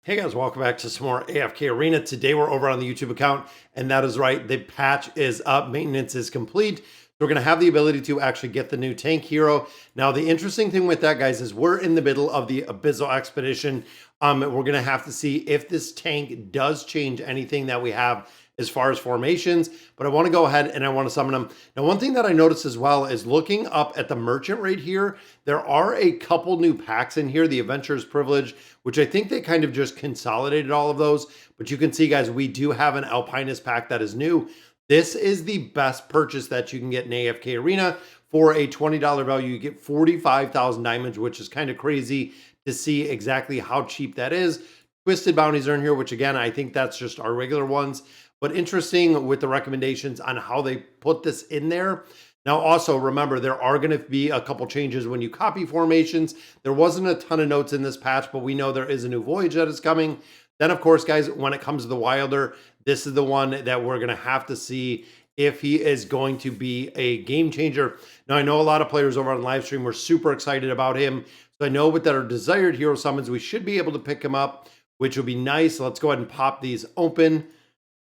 Hey guys, welcome back to some more AFK Arena. Today we're over on the YouTube account, and that is right, the patch is up, maintenance is complete. So we're going to have the ability to actually get the new tank hero. Now, the interesting thing with that, guys, is we're in the middle of the Abyssal Expedition. We're going to have to see if this tank does change anything that we have as far as formations, but I want to go ahead and I want to summon them. Now, one thing that I noticed as well is looking up at the merchant right here, there are a couple new packs in here, the Adventurer's Privilege, which I think they kind of just consolidated all of those. But you can see, guys, we do have an Alpinus pack that is new. This is the best purchase that you can get in AFK Arena. For a $20 value, you get 45,000 diamonds, which is kind of crazy to see exactly how cheap that is. Twisted bounties are in here, which again, I think that's just our regular ones. But interesting with the recommendations on how they put this in there. Now, also remember, there are going to be a couple changes when you copy formations. There wasn't a ton of notes in this patch, but we know there is a new voyage that is coming. Then, of course, guys, when it comes to the Wilder, this is the one that we're going to have to see if he is going to be a game changer. Now, I know a lot of players over on live stream were super excited about him. So I know with that our desired hero summons, we should be able to pick him up, which would be nice. Let's go ahead and pop these open.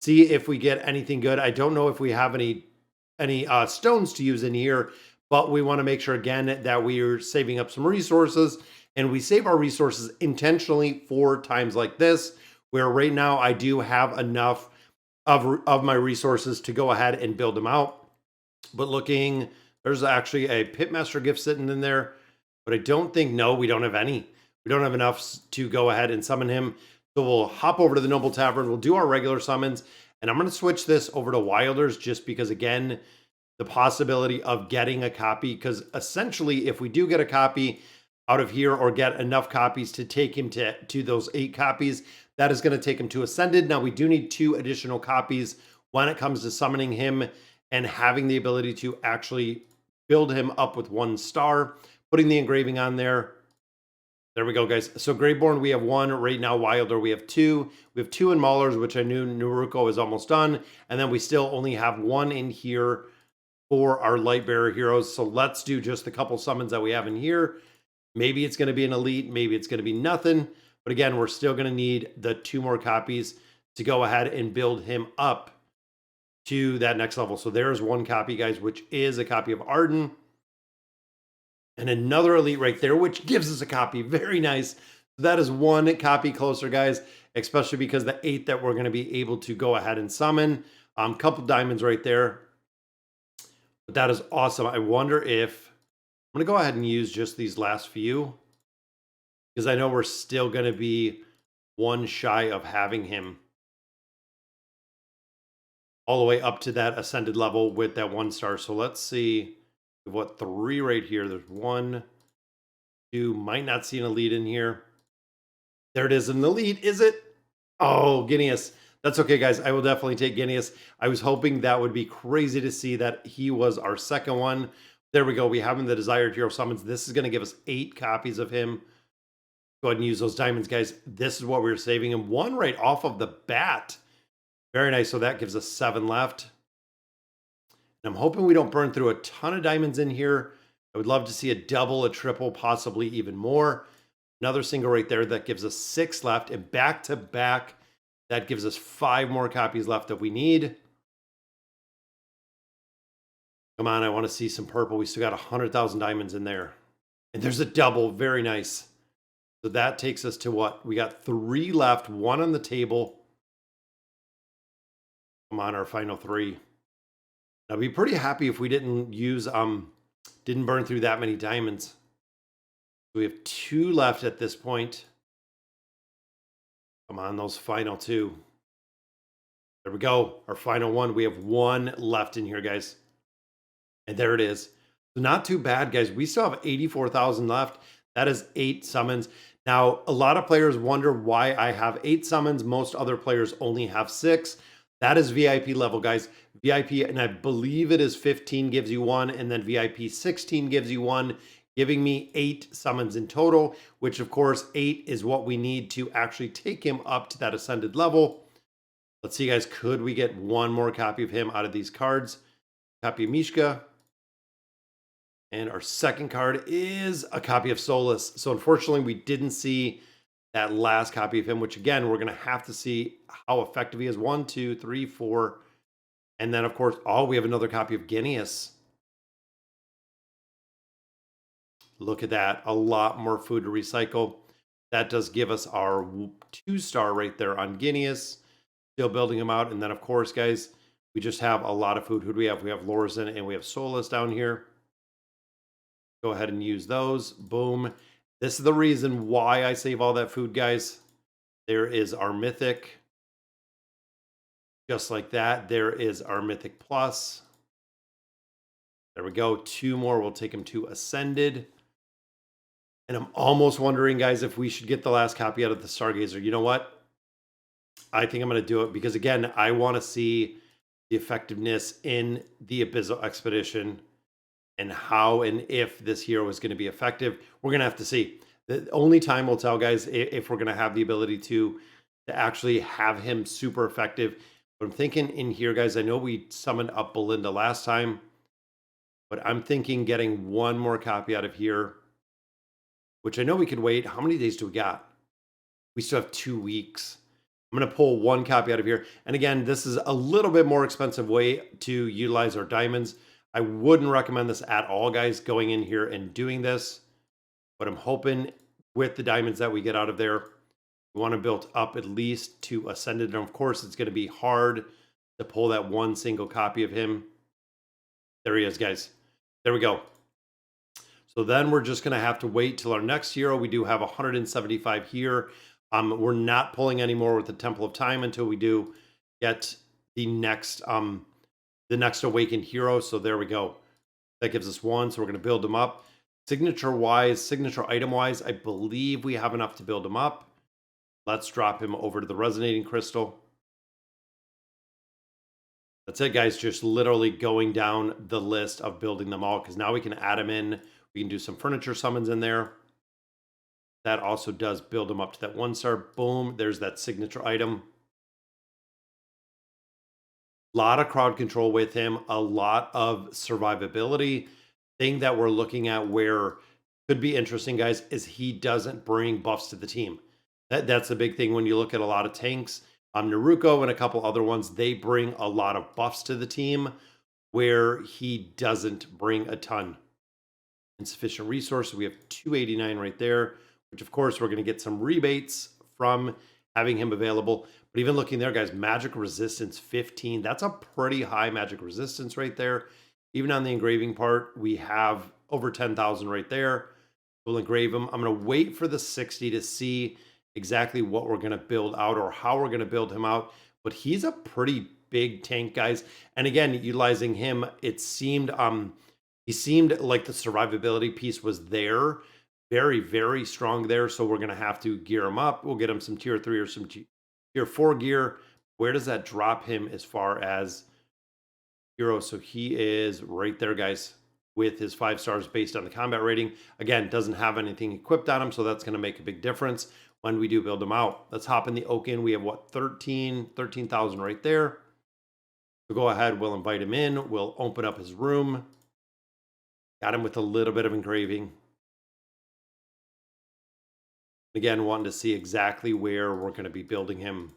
See if we get anything good. I don't know if we have any stones to use in here, but we want to make sure again that we are saving up some resources, and we save our resources intentionally for times like this, where right now I do have enough of my resources to go ahead and build them out. But looking, there's actually a Pitmaster gift sitting in there, but I don't think, no, we don't have any. We don't have enough to go ahead and summon him. So we'll hop over to the Noble Tavern. We'll do our regular summons. And I'm going to switch this over to Wilders just because, again, the possibility of getting a copy. Because essentially, if we do get a copy out of here or get enough copies to take him to those 8 copies, that is going to take him to Ascended. Now, we do need 2 additional copies when it comes to summoning him and having the ability to actually build him up with 1 star, putting the engraving on there. There we go, guys. So Greyborn, we have 1. Right now, Wilder, we have 2. We have 2 in Maulers, which I knew Naruko is almost done. And then we still only have 1 in here for our Lightbearer heroes. So let's do just the couple summons that we have in here. Maybe it's going to be an elite. Maybe it's going to be nothing. But again, we're still going to need the 2 more copies to go ahead and build him up to that next level. So there's 1 copy, guys, which is a copy of Arden. And another elite right there, which gives us a copy. Very nice. So that is 1 copy closer, guys, especially because the 8 that we're going to be able to go ahead and summon. Couple diamonds right there. But that is awesome. I wonder if I'm going to go ahead and use just these last few, because I know we're still going to be 1 shy of having him all the way up to that Ascended level with that 1 star. So let's see. What, 3 right here? There's 1, 2. Might not see an elite in here. There it is, an elite. Is it? Oh, Guineas. That's okay, guys. I will definitely take Guineas. I was hoping that would be crazy to see that he was our second one. There we go. We have him, the desired hero summons. This is going to give us 8 copies of him. Go ahead and use those diamonds, guys. This is what we're saving him. 1 right off of the bat. Very nice. So that gives us 7 left. I'm hoping we don't burn through a ton of diamonds in here. I would love to see a double, a triple, possibly even more. Another single right there that gives us 6 left. And back to back, that gives us 5 more copies left that we need. Come on, I want to see some purple. We still got 100,000 diamonds in there. And there's a double. Very nice. So that takes us to what? We got 3 left, 1 on the table. Come on, our final 3. I'd be pretty happy if we didn't use, didn't burn through that many diamonds. We have 2 left at this point. Come on, those final 2. There we go. Our final 1. We have 1 left in here, guys. And there it is. So not too bad, guys. We still have 84,000 left. That is 8 summons. Now, a lot of players wonder why I have 8 summons. Most other players only have 6. That is VIP level, guys. VIP, and I believe it is 15 gives you 1, and then VIP 16 gives you 1, giving me 8 summons in total, which of course 8 is what we need to actually take him up to that Ascended level. Let's see, guys, could we get 1 more copy of him out of these cards? Copy of Mishka. And our second card is a copy of Solus. So unfortunately, we didn't see that last copy of him, which again, we're going to have to see how effective he is. 1, 2, 3, 4. And then, of course, oh, we have another copy of Guineas. Look at that. A lot more food to recycle. That does give us our 2-star right there on Guineas. Still building them out. And then, of course, guys, we just have a lot of food. Who do we have? We have Lorzan and we have Solus down here. Go ahead and use those. Boom. This is the reason why I save all that food, guys. There is our Mythic. Just like that. There is our Mythic Plus. There we go. 2 more. We'll take him to Ascended. And I'm almost wondering, guys, if we should get the last copy out of the Stargazer. You know what? I think I'm going to do it because, again, I want to see the effectiveness in the Abyssal Expedition and how and if this hero is going to be effective. We're going to have to see. The only time will tell, guys, if we're going to have the ability to actually have him super effective. But I'm thinking in here, guys, I know we summoned up Belinda last time, but I'm thinking getting 1 more copy out of here, which I know we could wait. How many days do we got? We still have 2 weeks. I'm going to pull 1 copy out of here. And again, this is a little bit more expensive way to utilize our diamonds. I wouldn't recommend this at all, guys, going in here and doing this. But I'm hoping with the diamonds that we get out of there, we want to build up at least to Ascended. And of course, it's going to be hard to pull that 1 single copy of him. There he is, guys. There we go. So then we're just going to have to wait till our next hero. We do have 175 here. We're not pulling anymore with the Temple of Time until we do get the next awakened hero. So there we go. That gives us 1. So we're going to build them up. Signature item wise, I believe we have enough to build them up. Let's drop him over to the Resonating Crystal. That's it, guys. Just literally going down the list of building them all, because now we can add them in. We can do some furniture summons in there. That also does build them up to that 1-star. Boom. There's that signature item. A lot of crowd control with him. A lot of survivability. Thing that we're looking at where could be interesting, guys, is he doesn't bring buffs to the team. That's a big thing when you look at a lot of tanks. Naruko and a couple other ones, they bring a lot of buffs to the team where he doesn't bring a ton. Insufficient resources. We have 289 right there, which of course we're going to get some rebates from having him available. But even looking there, guys, magic resistance 15. That's a pretty high magic resistance right there. Even on the engraving part, we have over 10,000 right there. We'll engrave him. I'm going to wait for the 60 to see exactly what we're going to build out or how we're going to build him out. But he's a pretty big tank, guys. And again, utilizing him, it seemed he seemed like the survivability piece was there. Very, very strong there. So we're going to have to gear him up. We'll get him some tier 3 or some tier 4 gear. Where does that drop him as far as hero? So he is right there, guys, with his 5 stars based on the combat rating. Again, doesn't have anything equipped on him, so that's going to make a big difference when we do build him out. Let's hop in the Oaken. We have what, 13,000 right there. So go ahead, we'll invite him in. We'll open up his room. Got him with a little bit of engraving. Again, wanting to see exactly where we're going to be building him.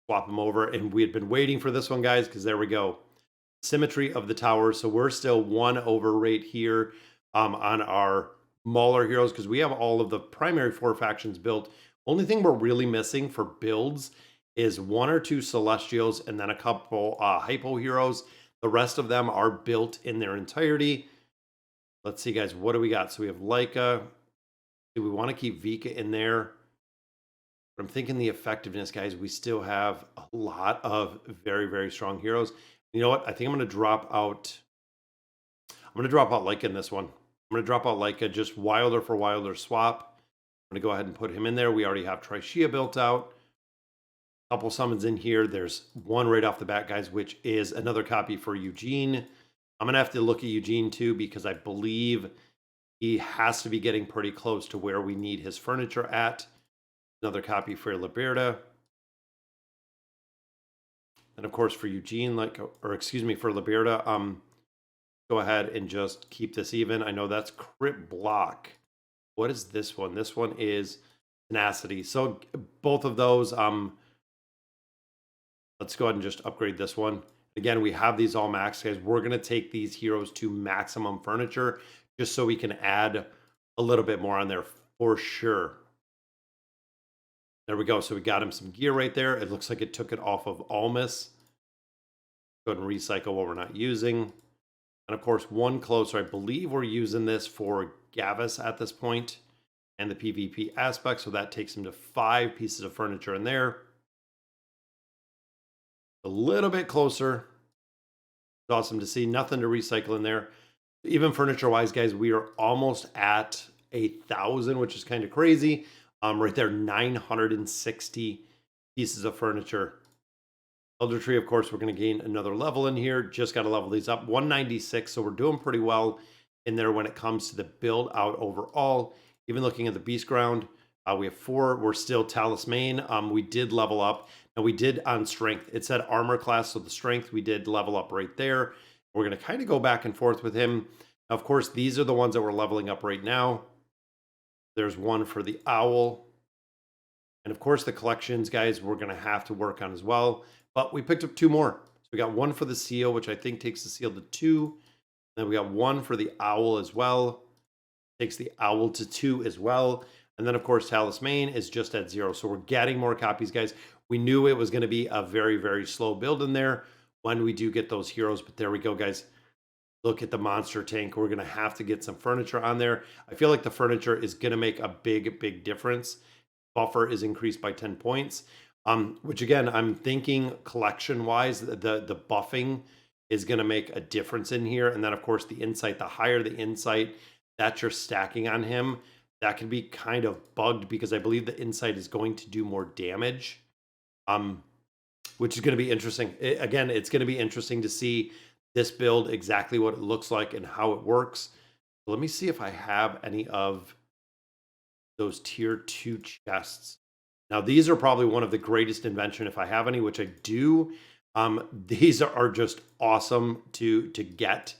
Swap him over. And we had been waiting for this one, guys, because there we go. Symmetry of the tower. So we're still 1 over right here on our Mauler heroes, because we have all of the primary 4 factions built. Only thing we're really missing for builds is 1 or 2 Celestials and then a couple Hypo heroes. The rest of them are built in their entirety. Let's see, guys, what do we got? So we have Leica. Do we want to keep Vika in there? But I'm thinking the effectiveness, guys, we still have a lot of very, very strong heroes. You know what? I think I'm going to drop out. I'm going to drop out Leica in this one. I'm going to drop out Leica, just Wilder for Wilder swap. I'm going to go ahead and put him in there. We already have Trishia built out. A couple summons in here. There's one right off the bat, guys, which is another copy for Eugene. I'm going to have to look at Eugene too, because I believe he has to be getting pretty close to where we need his furniture at. Another copy for Liberta. And of course for Eugene, for Liberta, go ahead and just keep this even. I know that's crit block. What is this one? This one is tenacity. So both of those, let's go ahead and just upgrade this one. Again, we have these all maxed, guys. We're going to take these heroes to maximum furniture just so we can add a little bit more on there for sure. There we go. So we got him some gear right there. It looks like it took it off of Almus. Go ahead and recycle what we're not using. And of course, one closer. I believe we're using this for Gavis at this point and the PvP aspect. So that takes him to 5 pieces of furniture in there. A little bit closer. It's awesome to see. Nothing to recycle in there. Even furniture wise, guys, we are almost at 1,000, which is kind of crazy. Right there, 960 pieces of furniture. Elder Tree, of course, we're going to gain another level in here. Just got to level these up. 196, so we're doing pretty well in there when it comes to the build out overall. Even looking at the Beast Ground, we have 4. We're still Talisman. We did level up. And we did on Strength. It said Armor class, so the Strength we did level up right there. We're going to kind of go back and forth with him. Of course, these are the ones that we're leveling up right now. There's one for the Owl. And of course, the collections, guys, we're going to have to work on as well. But we picked up 2 more. So we got one for the Seal, which I think takes the Seal to 2. Then we got one for the Owl as well. Takes the Owl to 2 as well. And then, of course, Talisman is just at 0. So we're getting more copies, guys. We knew it was going to be a very, very slow build in there when we do get those heroes. But there we go, guys. Look at the monster tank. We're going to have to get some furniture on there. I feel like the furniture is going to make a big, big difference. Buffer is increased by 10 points. Which again, I'm thinking collection-wise, the buffing is going to make a difference in here. And then, of course, the insight, the higher the insight that you're stacking on him, that can be kind of bugged because I believe the insight is going to do more damage, which is going to be interesting. Again, it's going to be interesting to see this build, exactly what it looks like and how it works. So let me see if I have any of those tier 2 chests. Now, these are probably one of the greatest invention if I have any, which I do. These are just awesome to get,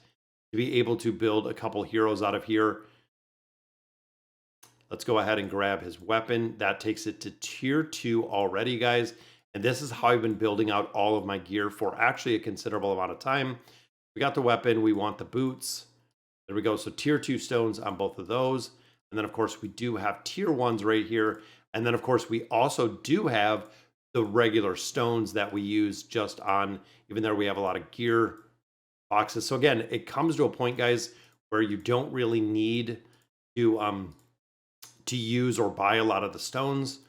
to be able to build a couple heroes out of here. Let's go ahead and grab his weapon. That takes it to tier 2 already, guys. And this is how I've been building out all of my gear for actually a considerable amount of time. We got the weapon. We want the boots. There we go. So tier 2 stones on both of those. And then, of course, we do have tier 1s right here. And then, of course, we also do have the regular stones that we use just on, even though we have a lot of gear boxes. So again, it comes to a point, guys, where you don't really need to use or buy a lot of the stones.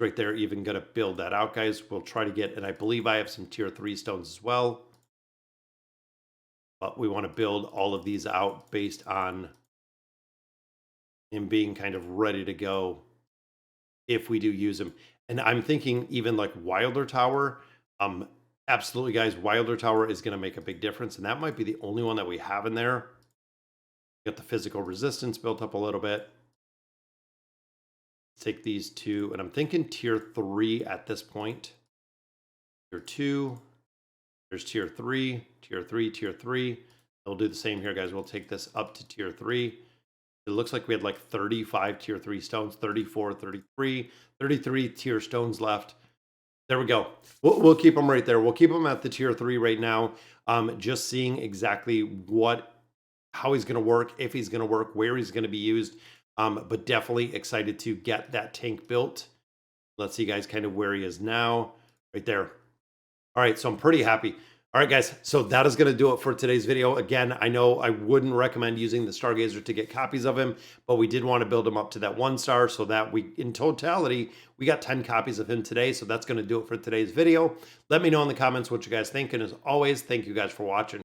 Right there, even going to build that out, guys. We'll try to get, and I believe I have some tier 3 stones as well. But we want to build all of these out based on him being kind of ready to go if we do use him. And I'm thinking even like Wilder Tower. Absolutely, guys, Wilder Tower is going to make a big difference. And that might be the only one that we have in there. Got the physical resistance built up a little bit. Take these 2, and I'm thinking tier 3 at this point. Tier 2, there's tier 3, tier 3, tier 3. We'll do the same here, guys. We'll take this up to tier 3. It looks like we had like 35 tier 3 stones, 34, 33, 33 tier stones left. There we go. We'll keep them right there. We'll keep them at the tier 3 right now. Just seeing exactly how he's going to work, if he's going to work, where he's going to be used. But definitely excited to get that tank built. Let's see, guys, kind of where he is now. Right there. All right, so I'm pretty happy. All right, guys, so that is going to do it for today's video. Again, I know I wouldn't recommend using the Stargazer to get copies of him, but we did want to build him up to that 1 star so that we, in totality, we got 10 copies of him today. So that's going to do it for today's video. Let me know in the comments what you guys think. And as always, thank you guys for watching.